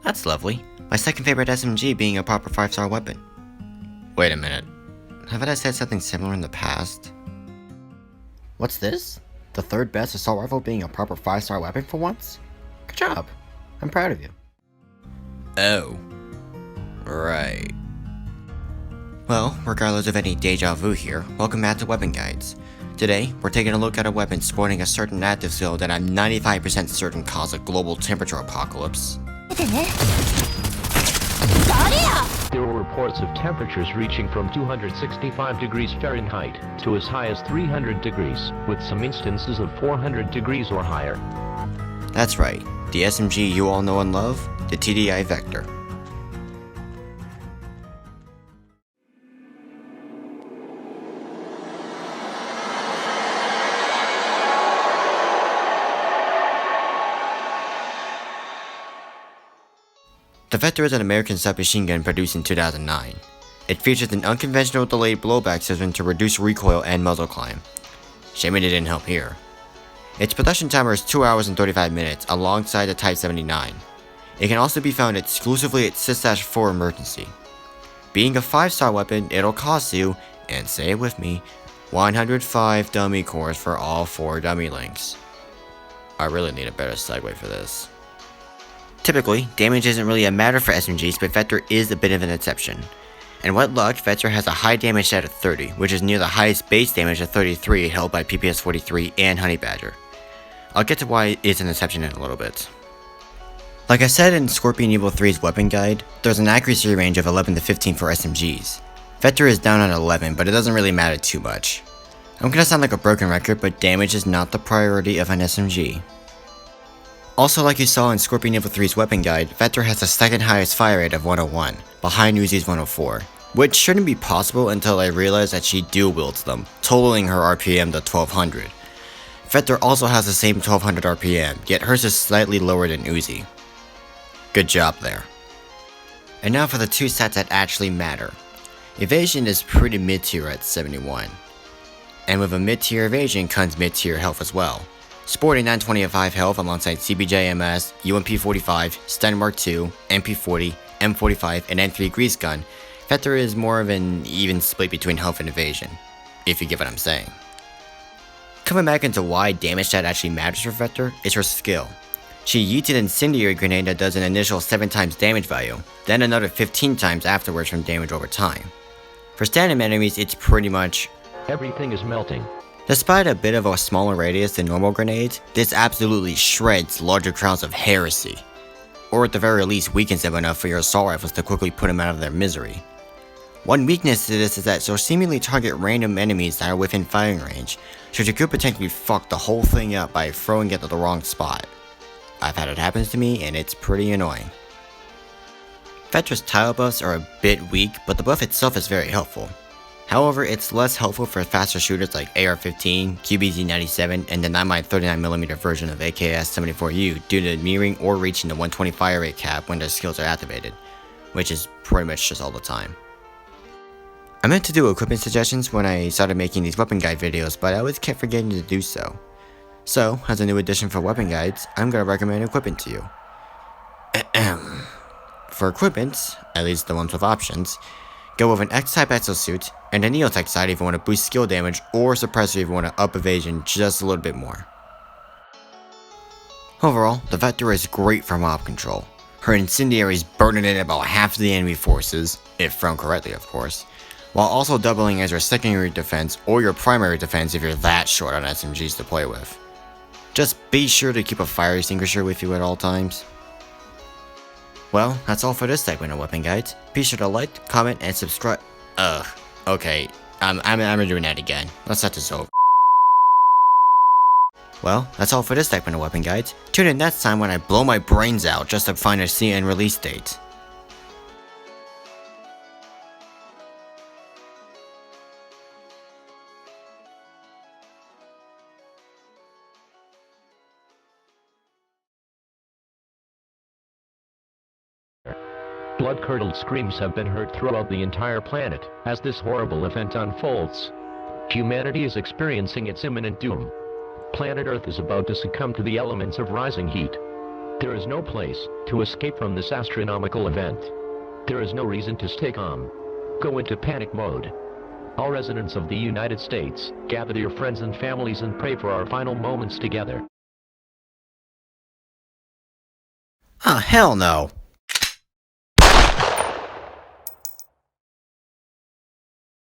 That's lovely. My second favorite SMG being a proper 5-star weapon. Wait a minute. Haven't I said something similar in the past? What's this? The third best assault rifle being a proper 5-star weapon for once? Good job. I'm proud of you. Oh. Right. Well, regardless of any deja vu here, welcome back to Weapon Guides. Today, we're taking a look at a weapon sporting a certain active skill that I'm 95% certain caused a global temperature apocalypse. There were reports of temperatures reaching from 265 degrees Fahrenheit to as high as 300 degrees, with some instances of 400 degrees or higher. That's right, the SMG you all know and love, the TDI Vector. The Vector is an American submachine gun produced in 2009. It features an unconventional delayed blowback system to reduce recoil and muzzle climb. Shame it didn't help here. Its production timer is 2 hours and 35 minutes alongside the Type 79. It can also be found exclusively at 6-4 emergency. Being a 5-star weapon, it'll cost you, and say it with me, 105 dummy cores for all 4 dummy links. I really need a better segue for this. Typically, damage isn't really a matter for SMGs, but Vector is a bit of an exception. And what luck, Vector has a high damage stat of 30, which is near the highest base damage of 33 held by PPS 43 and Honey Badger. I'll get to why it's an exception in a little bit. Like I said in Scorpion Evil 3's weapon guide, there's an accuracy range of 11 to 15 for SMGs. Vector is down on 11, but it doesn't really matter too much. I'm gonna sound like a broken record, but damage is not the priority of an SMG. Also, like you saw in Scorpion Evil 3's weapon guide, Vector has the second highest fire rate of 101, behind Uzi's 104, which shouldn't be possible until I realized that she dual wields them, totaling her RPM to 1200. Vector also has the same 1200 RPM, yet hers is slightly lower than Uzi. Good job there. And now for the 2 stats that actually matter. Evasion is pretty mid-tier at 71. And with a mid-tier evasion comes mid-tier health as well. Sporting 925 health alongside CBJMS, UMP45, Stun Mark II, MP40, M45, and N3 Grease Gun, Vector is more of an even split between health and evasion, if you get what I'm saying. Coming back into why damage stat actually matters for Vector is her skill. She yeets an incendiary grenade that does an initial 7 times damage value, then another 15 times afterwards from damage over time. For standard enemies, it's pretty much everything is melting. Despite a bit of a smaller radius than normal grenades, this absolutely shreds larger crowds of heresy. Or at the very least weakens them enough for your assault rifles to quickly put them out of their misery. One weakness to this is that she'll seemingly target random enemies that are within firing range, so you could potentially fuck the whole thing up by throwing it at the wrong spot. I've had it happen to me and it's pretty annoying. Vector's tile buffs are a bit weak, but the buff itself is very helpful. However, it's less helpful for faster shooters like AR-15, QBZ-97, and the 9x39mm version of AKS-74U due to nearing or reaching the 120 fire rate cap when their skills are activated, which is pretty much just all the time. I meant to do equipment suggestions when I started making these weapon guide videos, but I always kept forgetting to do so. So, as a new addition for weapon guides, I'm going to recommend equipment to you. For equipment, at least the ones with options, go with an X-type exosuit, and a Neotech side if you want to boost skill damage, or suppressor if you want to up evasion just a little bit more. Overall, the Vector is great for mob control. Her incendiaries burden in about half the enemy forces, if thrown correctly of course, while also doubling as your secondary defense or your primary defense if you're that short on SMGs to play with. Just be sure to keep a fire extinguisher with you at all times. Well, that's all for this segment of Weapon Guides. Be sure to like, comment, and subscribe. Okay, I'm doing that again. Let's start this over. Well, that's all for this segment of Weapon Guides. Tune in next time when I blow my brains out just to find a CN release date. Blood-curdled screams have been heard throughout the entire planet as this horrible event unfolds. Humanity is experiencing its imminent doom. Planet Earth is about to succumb to the elements of rising heat. There is no place to escape from this astronomical event. There is no reason to stay calm. Go into panic mode. All residents of the United States, gather your friends and families and pray for our final moments together. Ah, hell no.